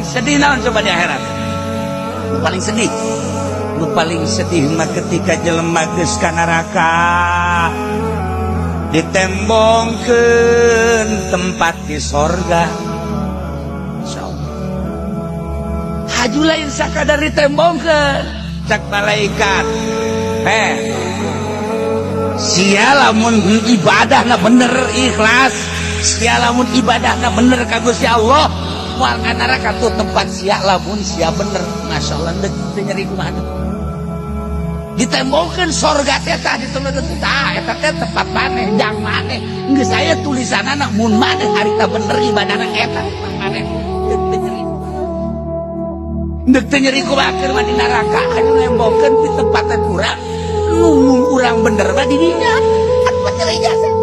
sedih naon coba di akhirat paling sedih nu paling sedih mah ketika jelema geus ka neraka ditembongkeun tempat di sorga insyaallah haju lain sakadar ditembongkeun cak malaikat sia lamun ibadahna bener ikhlas sia lamun ibadahna bener ka Gusti Allah moal ka neraka tuh tempat sia lamun sia bener masyaallah deuk nyeri kumaha ditembongkeun sorga teh tah ditembongkeun tah eta teh tempat maneh jang maneh geus aya tulisanana mun maneh harita bener ibadahna eta tempat maneh deuk teu nyeri kumaha keur mah di neraka anu nembongkeun di tempat urang nu urang bener mah di dinya atuh nyeri jasa